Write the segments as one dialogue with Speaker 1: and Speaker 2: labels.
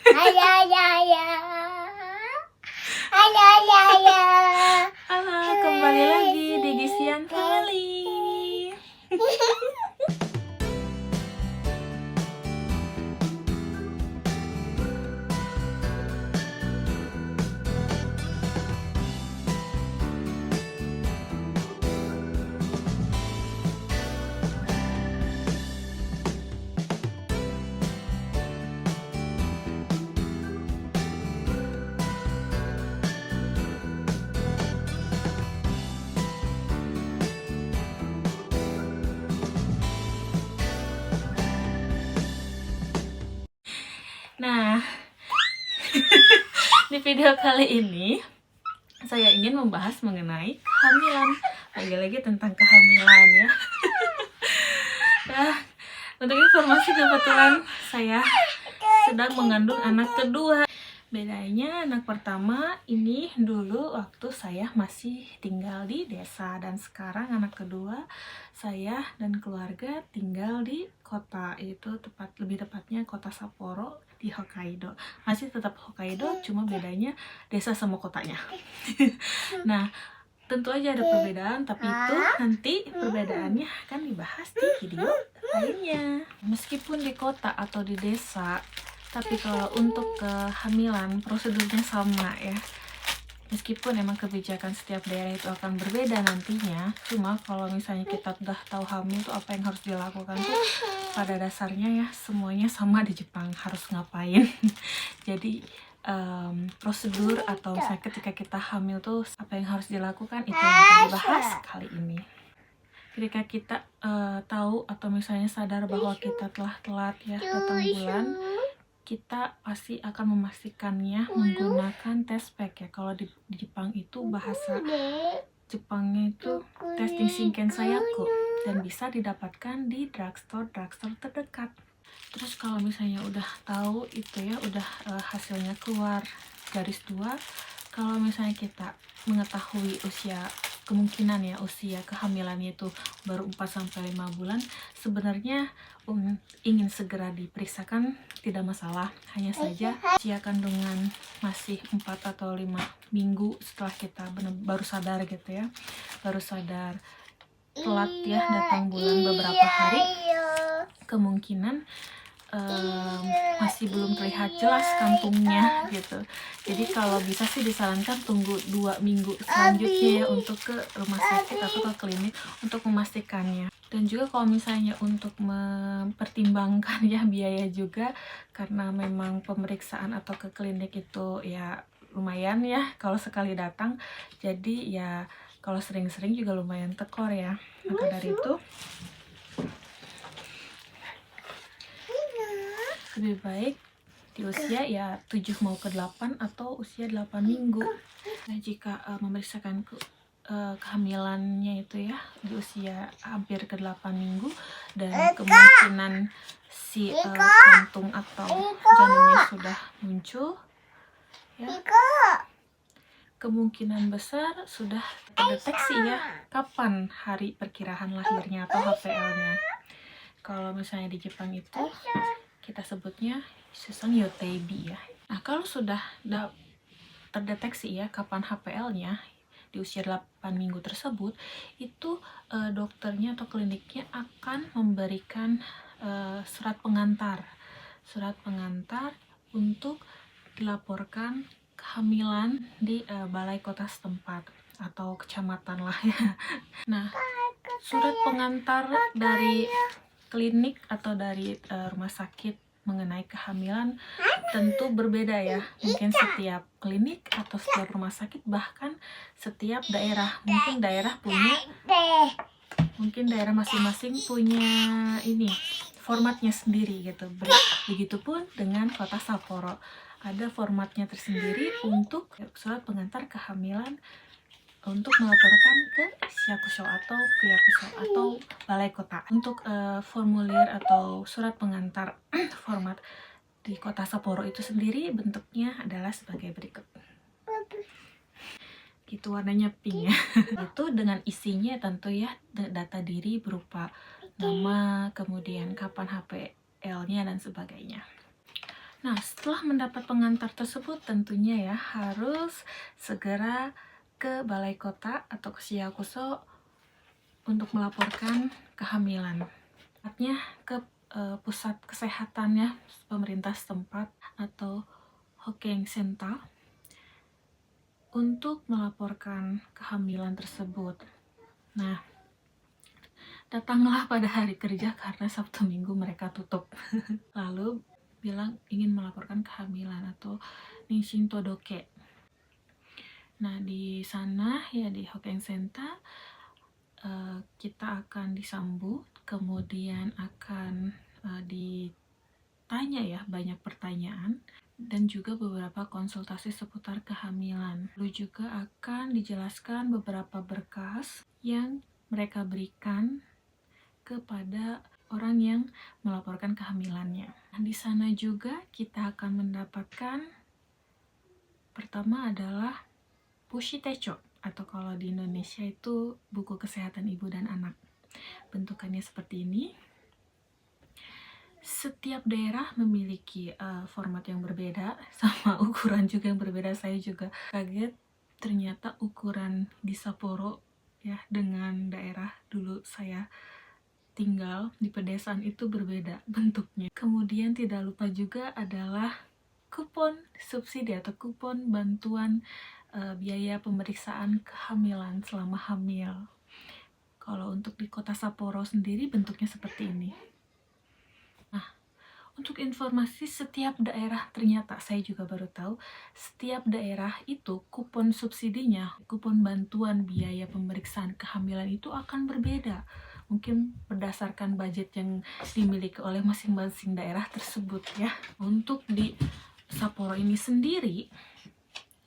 Speaker 1: Halo, kembali lagi di Gisian Family. Nah, di video kali ini saya ingin membahas mengenai kehamilan. Lagi-lagi tentang kehamilan ya. Nah, untuk informasi kebetulan saya sedang mengandung anak kedua. Bedanya anak pertama ini dulu waktu saya masih tinggal di desa, dan sekarang anak kedua saya dan keluarga tinggal di kota, itu lebih tepatnya kota Sapporo di Hokkaido. Masih tetap Hokkaido, cuma bedanya desa sama kotanya. Nah, tentu aja ada perbedaan, tapi itu nanti perbedaannya akan dibahas di video lainnya. Meskipun di kota atau di desa, tapi kalau untuk kehamilan prosedurnya sama ya. Meskipun emang kebijakan setiap daerah itu akan berbeda nantinya, cuma kalau misalnya kita udah tahu hamil tuh apa yang harus dilakukan tuh pada dasarnya ya semuanya sama di Jepang, harus ngapain. Jadi prosedur atau misalnya ketika kita hamil tuh apa yang harus dilakukan itu yang akan dibahas kali ini. Ketika kita tahu atau misalnya sadar bahwa kita telah telat ya datang bulan, kita pasti akan memastikannya menggunakan test pack ya. Kalau di Jepang itu bahasa Jepangnya itu testing shinken sayaku, dan bisa didapatkan di drugstore terdekat. Terus kalau misalnya udah tahu itu ya, udah hasilnya keluar garis 2, kalau misalnya kita mengetahui kemungkinan ya usia kehamilannya itu baru 4-5 bulan, sebenarnya ingin segera diperiksakan tidak masalah. Hanya saja usia kandungan masih 4 atau 5 minggu setelah kita baru sadar gitu ya, baru sadar telat ya datang bulan beberapa hari, kemungkinan masih belum terlihat jelas kantungnya gitu. Jadi kalau bisa sih disarankan tunggu 2 minggu selanjutnya ya untuk ke rumah sakit atau ke klinik untuk memastikannya. Dan juga kalau misalnya untuk mempertimbangkan ya biaya juga, karena memang pemeriksaan atau ke klinik itu ya lumayan ya kalau sekali datang, jadi ya kalau sering-sering juga lumayan tekor ya. Maka dari itu lebih baik di usia ya 7 mau ke 8 atau usia 8 minggu. Nah, jika memeriksakan kehamilannya itu ya di usia hampir ke 8 minggu dan kemungkinan si kantung atau janinnya sudah muncul ya, kemungkinan besar sudah terdeteksi ya kapan hari perkiraan lahirnya atau HPL-nya. Kalau misalnya di Jepang itu kita sebutnya Susan Yoteibi ya. Nah, kalau sudah terdeteksi ya kapan HPL-nya di usia 8 minggu tersebut, itu dokternya atau kliniknya akan memberikan surat pengantar untuk dilaporkan kehamilan di balai kota setempat atau kecamatan lah ya. Nah, surat pengantar dari klinik atau dari rumah sakit mengenai kehamilan tentu berbeda ya. Mungkin setiap klinik atau setiap rumah sakit, bahkan setiap daerah. Mungkin daerah masing-masing punya ini formatnya sendiri gitu. Begitupun dengan kota Sapporo, ada formatnya tersendiri untuk surat pengantar kehamilan untuk melaporkan ke Shakusho atau Yakusho atau balai kota. Untuk formulir atau surat pengantar format di kota Sapporo itu sendiri bentuknya adalah sebagai berikut. Gitu, warnanya pink ya. Itu dengan isinya tentu ya data diri berupa nama, kemudian kapan HPL-nya dan sebagainya. Nah, setelah mendapat pengantar tersebut tentunya ya harus segera ke balai kota atau ke Siakuso untuk melaporkan kehamilan. Artinya ke pusat kesehatannya pemerintah setempat atau Hokeng Senta untuk melaporkan kehamilan tersebut. Nah, datanglah pada hari kerja karena Sabtu Minggu mereka tutup. Lalu bilang ingin melaporkan kehamilan atau Nishin Todoke. Nah, di sana ya di Hokeng Senta kita akan disambut, kemudian akan ditanya ya banyak pertanyaan dan juga beberapa konsultasi seputar kehamilan. Lalu juga akan dijelaskan beberapa berkas yang mereka berikan kepada orang yang melaporkan kehamilannya. Di sana juga kita akan mendapatkan pertama adalah Pushitecho atau kalau di Indonesia itu buku kesehatan ibu dan anak. Bentukannya seperti ini. Setiap daerah memiliki format yang berbeda sama ukuran juga yang berbeda. Saya juga kaget ternyata ukuran di Sapporo ya dengan daerah dulu saya tinggal di pedesaan itu berbeda bentuknya. Kemudian tidak lupa juga adalah kupon subsidi atau kupon bantuan biaya pemeriksaan kehamilan selama hamil. Kalau untuk di kota Sapporo sendiri bentuknya seperti ini. Nah, untuk informasi setiap daerah ternyata saya juga baru tahu setiap daerah itu kupon subsidinya, kupon bantuan biaya pemeriksaan kehamilan itu akan berbeda. Mungkin berdasarkan budget yang dimiliki oleh masing-masing daerah tersebut ya. Untuk di Sapporo ini sendiri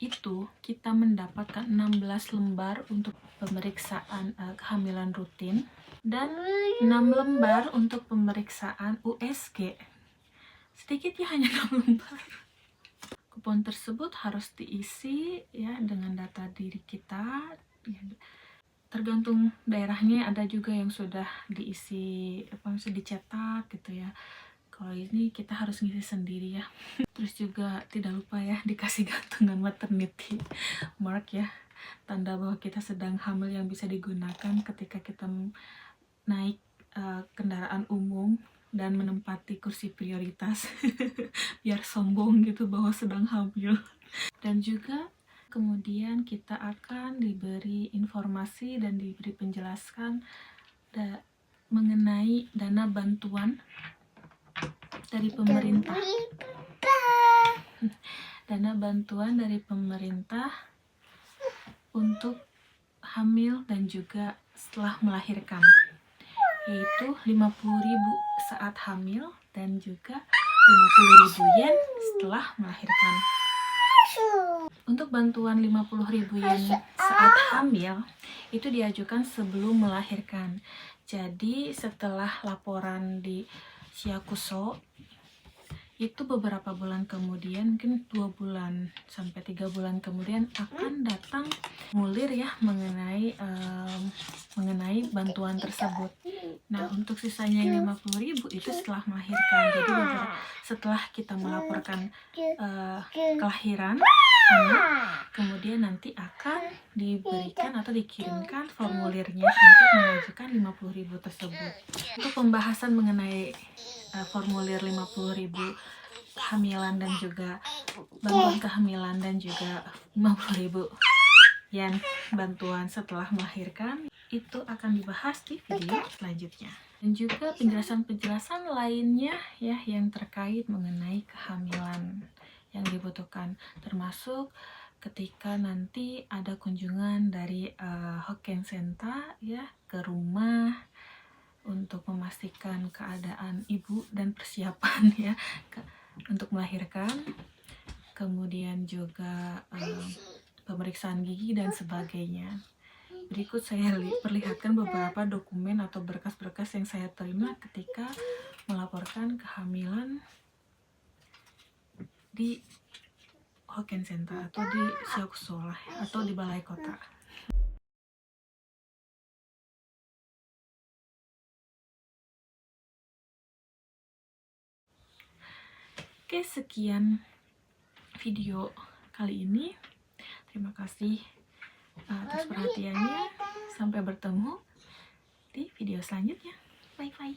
Speaker 1: itu kita mendapatkan 16 lembar untuk pemeriksaan kehamilan rutin dan 6 lembar untuk pemeriksaan USG. Sedikit ya, hanya 6 lembar. Kupon tersebut harus diisi ya dengan data diri kita ya. Tergantung daerahnya, ada juga yang sudah diisi sudah dicetak gitu ya. Kalau ini kita harus ngisi sendiri ya. Terus juga tidak lupa ya dikasih gantungan maternity mark ya, tanda bahwa kita sedang hamil yang bisa digunakan ketika kita naik kendaraan umum dan menempati kursi prioritas biar sombong gitu bahwa sedang hamil. Dan juga kemudian kita akan diberi informasi dan diberi penjelasan mengenai dana bantuan dari pemerintah. Dana bantuan dari pemerintah untuk hamil dan juga setelah melahirkan, yaitu 50.000 saat hamil dan juga 50.000 yen setelah melahirkan. Untuk bantuan 50.000 yen saat hamil itu diajukan sebelum melahirkan. Jadi setelah laporan di Siakuso itu beberapa bulan kemudian, mungkin 2 bulan sampai 3 bulan kemudian akan datang mulir ya mengenai bantuan tersebut. Nah, untuk sisanya 50.000 itu setelah melahirkan. Jadi setelah kita melaporkan kelahiran anak, kemudian nanti akan diberikan atau dikirimkan formulirnya untuk mengajukan 50.000 tersebut. Untuk pembahasan mengenai formulir 50.000 kehamilan dan juga bantuan kehamilan dan juga 50.000 yen bantuan setelah melahirkan itu akan dibahas di video selanjutnya. Dan juga penjelasan-penjelasan lainnya ya yang terkait mengenai kehamilan yang dibutuhkan, termasuk ketika nanti ada kunjungan dari Hokeng Senta ya ke rumah untuk memastikan keadaan ibu dan persiapan ya untuk melahirkan, kemudian juga pemeriksaan gigi dan sebagainya. Berikut saya perlihatkan beberapa dokumen atau berkas-berkas yang saya terima ketika melaporkan kehamilan di Hokeng Senta atau di Siakuso atau di balai kota. Oke, Oke, sekian video kali ini. Terima kasih atas perhatiannya. Sampai bertemu di video selanjutnya. Bye bye.